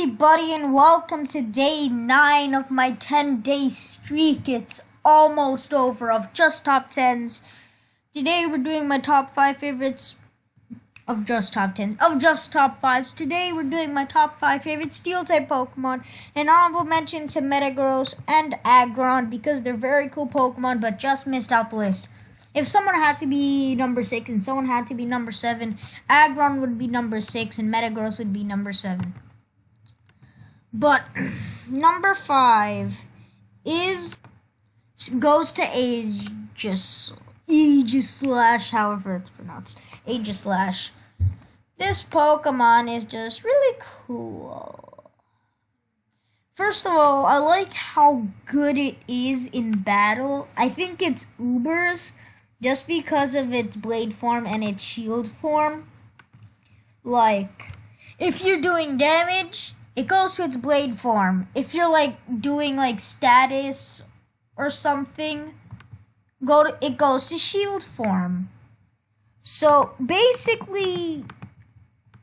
everybody, and welcome to day 9 of my 10-day streak. It's almost over of just top 10s. Today we're doing my top 5 favorites of just top 10s, of just top 5s. Today we're doing my top 5 favorite Steel-type Pokemon. An honorable mention to Metagross and Aggron because they're very cool Pokemon but just missed out the list. If someone had to be number 6 and someone had to be number 7, Aggron would be number 6 and Metagross would be number 7. But number 5 goes to Aegislash, however it's pronounced. Aegislash. This Pokemon is just really cool. First of all, I like how good it is in battle. I think it's Ubers just because of its blade form and its shield form. Like, if you're doing damage, it goes to its blade form. If you're doing status or something, it goes to shield form. So basically,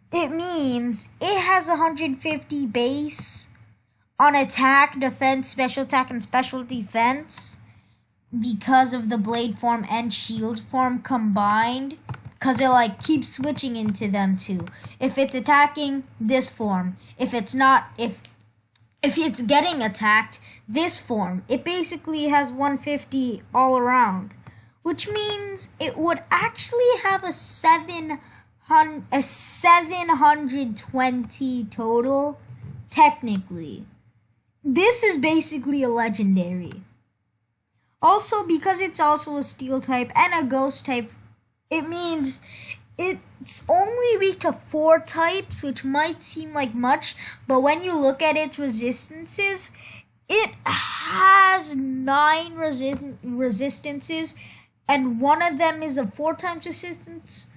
it means it has 150 base on attack, defense, special attack, and special defense because of the blade form and shield form combined. Because it keeps switching into them too. If it's attacking, this form. If it's not, if it's getting attacked, this form. It basically has 150 all around. Which means it would actually have a 720 total, technically. This is basically a legendary. Also, because it's also a steel type and a ghost type, it means it's only weak to 4 types, which might seem like much, but when you look at its resistances, it has 9 resistances, and one of them is a 4 times resistance,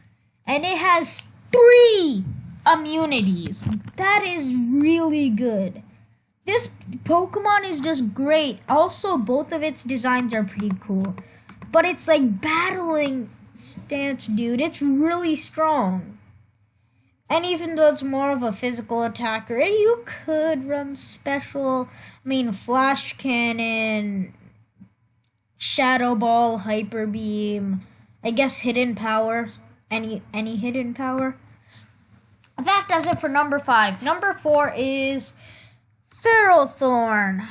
and it has 3 immunities. That is really good. This Pokemon is just great. Also, both of its designs are pretty cool, but it's battling stance, dude. It's really strong. And even though it's more of a physical attacker, you could run Flash Cannon, Shadow Ball, Hyper Beam, I guess hidden power, any hidden power. That does it for number 5. Number 4 is Ferrothorn.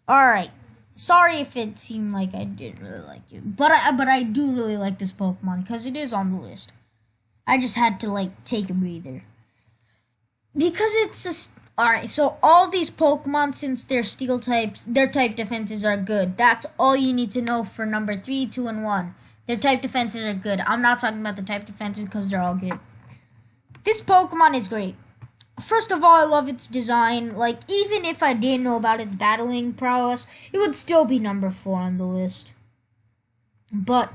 Alright. Sorry if it seemed like I didn't really like it, but I do really like this Pokemon because it is on the list. I just had to take a breather because it's just alright. So all these Pokemon, since they're steel types, their type defenses are good. That's all you need to know for number 3, 2, and 1. Their type defenses are good. I'm not talking about the type defenses because they're all good. This Pokemon is great. First of all, I love its design. Even if I didn't know about its battling prowess, it would still be number 4 on the list. But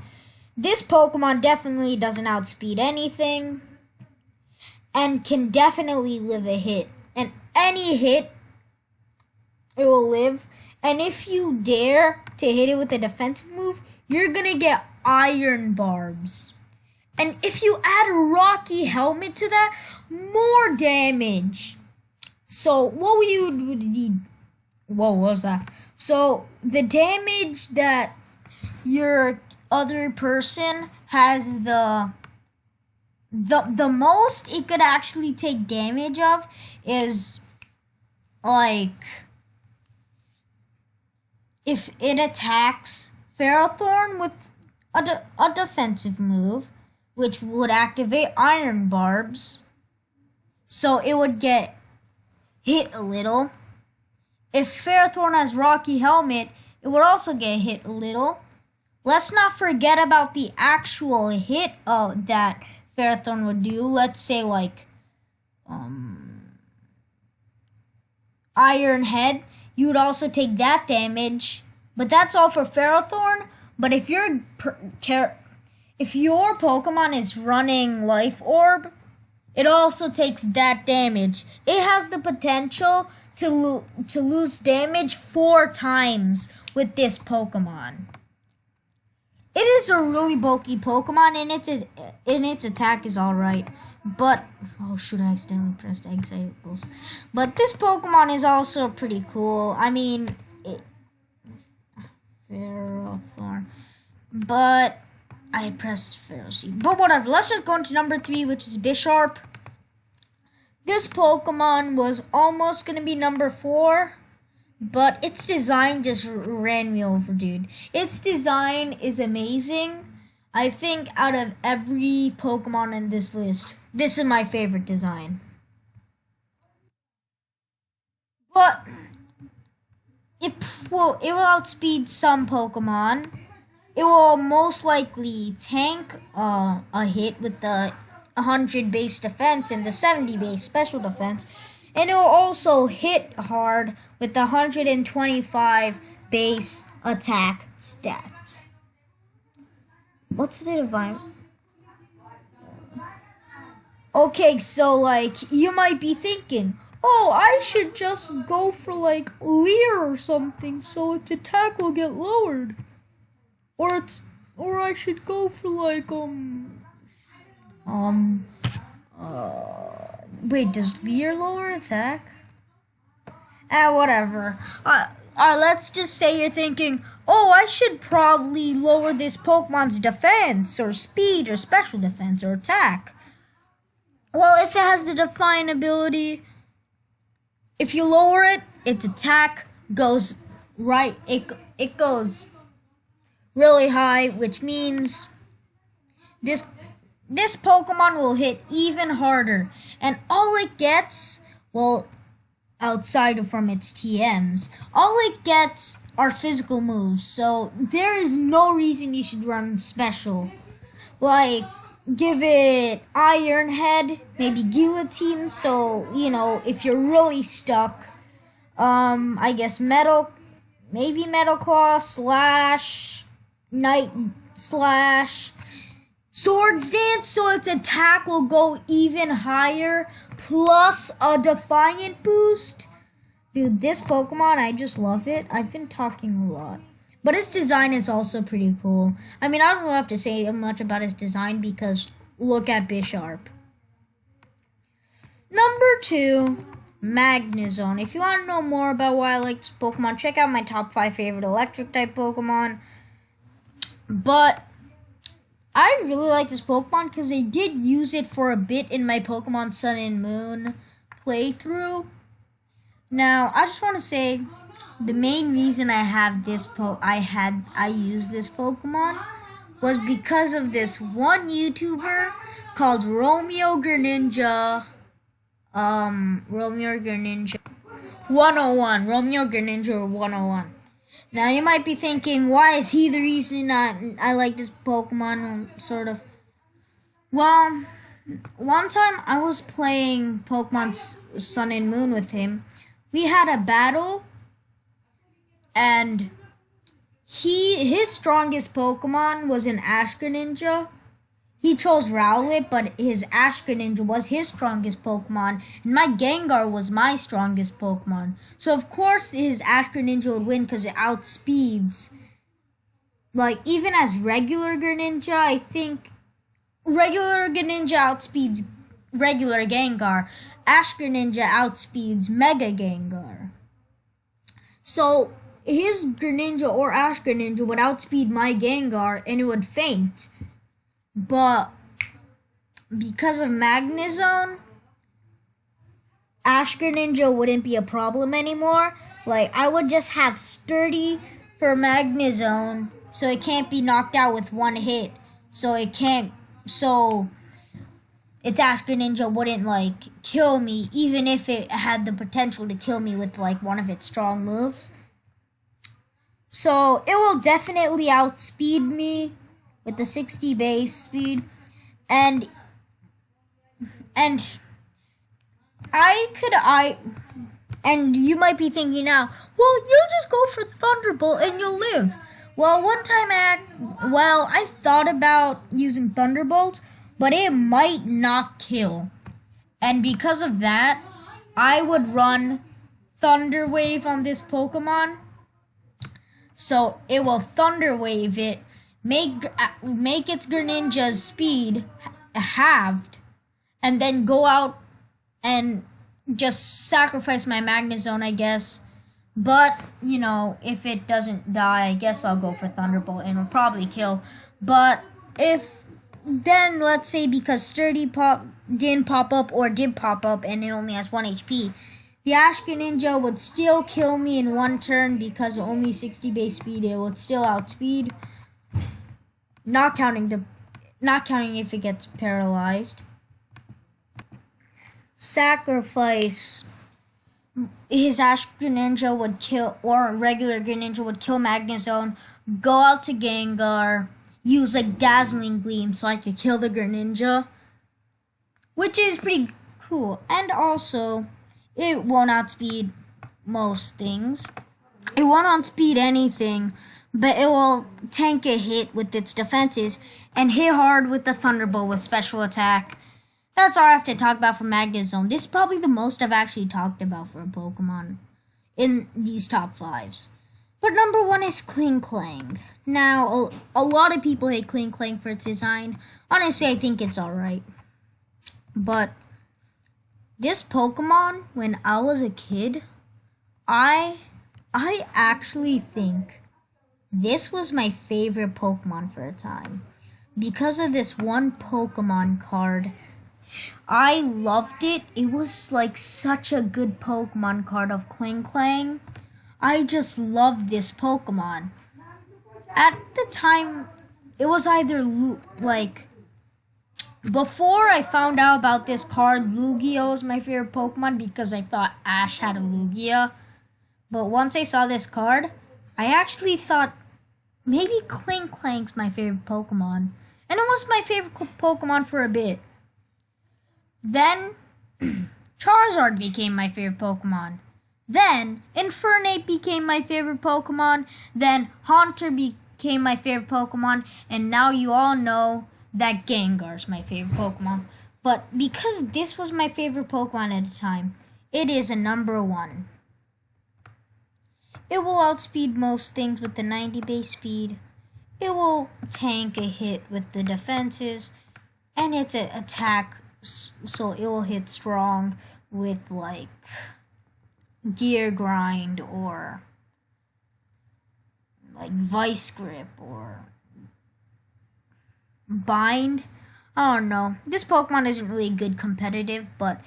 this Pokemon definitely doesn't outspeed anything and can definitely live a hit. And any hit, it will live. And if you dare to hit it with a defensive move, you're gonna get iron barbs. And if you add a Rocky Helmet to that, more damage. So, what was that? So, the damage that your other person has the most it could actually take damage of is, if it attacks Ferrothorn with a defensive move, which would activate iron barbs, so it would get hit a little. If Ferrothorn has Rocky Helmet, it would also get hit a little. Let's not forget about the actual hit that Ferrothorn would do. Let's say Iron Head, you would also take that damage. But that's all for Ferrothorn. But if your Pokemon is running Life Orb, it also takes that damage. It has the potential to lose damage 4 times with this Pokemon. It is a really bulky Pokemon, and its attack is alright. But oh shoot, I accidentally pressed X equals. But this Pokemon is also pretty cool. I mean, Ferrothorn. But I pressed Ferocity. But whatever. Let's just go into number 3, which is Bisharp. This Pokemon was almost gonna be number 4, but its design just ran me over, dude. Its design is amazing. I think out of every Pokemon in this list, this is my favorite design. But it will outspeed some Pokemon. It will most likely tank a hit with the 100 base defense and the 70 base special defense. And it will also hit hard with the 125 base attack stat. What's the divine? Okay, so like you might be thinking, oh, I should just go for like Leer or something so its attack will get lowered. Or I should go for like wait, does Leer lower attack? Whatever. Let's just say you're thinking, oh, I should probably lower this Pokemon's defense, or speed, or special defense, or attack. Well, if it has the Define ability, if you lower it, its attack goes right, it goes really high, which means this Pokemon will hit even harder. And all it gets, well, outside from its TMs, all it gets are physical moves. So there is no reason you should run special. Like, give it Iron Head, maybe Guillotine, so, you know, if you're really stuck. I guess Metal Claw, Slash, Night Slash, Swords Dance, so its attack will go even higher, plus a Defiant boost. Dude, this Pokemon, I just love it. I've been talking a lot. But its design is also pretty cool. I mean, I don't have to say much about its design because look at Bisharp. Number 2, Magnezone. If you want to know more about why I like this Pokemon, check out my top 5 favorite electric type Pokemon. But I really like this Pokemon because I did use it for a bit in my Pokemon Sun and Moon playthrough. Now, I just want to say the main reason I have this I use this Pokemon was because of this one YouTuber called Romeo Greninja 101. Now you might be thinking, why is he the reason I like this Pokemon, sort of? Well, one time I was playing Pokemon Sun and Moon with him. We had a battle, and his strongest Pokemon was an Ash Greninja. He chose Rowlet, but his Ash Greninja was his strongest Pokemon, and my Gengar was my strongest Pokemon. So of course his Ash Greninja would win because it outspeeds. Like, even as regular Greninja, I think regular Greninja outspeeds regular Gengar. Ash Greninja outspeeds Mega Gengar. So his Greninja or Ash Greninja would outspeed my Gengar and it would faint. But because of Magnezone, Ash Greninja wouldn't be a problem anymore. Like, I would just have Sturdy for Magnezone, so it can't be knocked out with one hit. So its Ash Greninja wouldn't, like, kill me, even if it had the potential to kill me with, like, one of its strong moves. So it will definitely outspeed me with the 60 base speed, and you might be thinking now, well, you'll just go for Thunderbolt and you'll live. Well, one time I thought about using Thunderbolt, but it might not kill. And because of that, I would run Thunder Wave on this Pokemon. So it will Thunder Wave it, make its Greninja's speed halved, and then go out and just sacrifice my Magnezone, I guess. But, you know, if it doesn't die, I guess I'll go for Thunderbolt and it'll probably kill. But if then, let's say, because Sturdy didn't pop up or did pop up and it only has 1 HP, the Ash Greninja would still kill me in one turn because of only 60 base speed. It would still outspeed. Not counting if it gets paralyzed. Sacrifice. His Ash Greninja would kill, or a regular Greninja would kill Magnezone, go out to Gengar, use like Dazzling Gleam so I could kill the Greninja, which is pretty cool. And also, it won't outspeed most things. It won't outspeed anything, but it will tank a hit with its defenses and hit hard with the Thunderbolt with special attack. That's all I have to talk about for Magnezone. This is probably the most I've actually talked about for a Pokemon in these top 5s. But number 1 is Klinklang. Now, a lot of people hate Klinklang for its design. Honestly, I think it's alright. But this Pokemon, when I was a kid, I actually think this was my favorite Pokemon for a time. Because of this one Pokemon card, I loved it. It was like such a good Pokemon card of Klinklang. I just loved this Pokemon. At the time, it was either like before I found out about this card, Lugia was my favorite Pokemon because I thought Ash had a Lugia. But once I saw this card, I actually thought maybe Klinklang's my favorite Pokemon. And it was my favorite Pokemon for a bit. Then, Charizard became my favorite Pokemon. Then, Infernape became my favorite Pokemon. Then, Haunter became my favorite Pokemon. And now you all know that Gengar's my favorite Pokemon. But because this was my favorite Pokemon at the time, it is a number 1. It will outspeed most things with the 90 base speed. It will tank a hit with the defenses. And its attack, so it will hit strong with like Gear Grind or like Vice Grip or Bind. I don't know. This Pokemon isn't really good competitive, but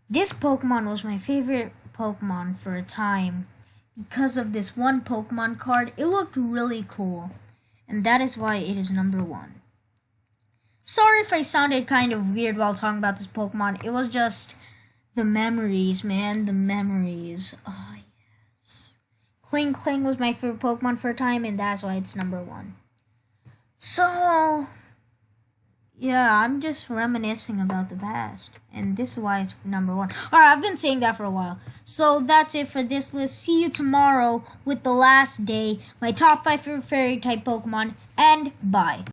this Pokemon was my favorite Pokemon for a time because of this one Pokemon card. It looked really cool, and that is why it is number 1. Sorry if I sounded kind of weird while talking about this Pokemon. It was just the memories, man. The memories. Oh, yes. Klinklang was my favorite Pokemon for a time, and that's why it's number 1. So, yeah, I'm just reminiscing about the past. And this is why it's number 1. Alright, I've been saying that for a while. So, that's it for this list. See you tomorrow with the last day. My top 5 favorite Fairy-type Pokemon. And bye.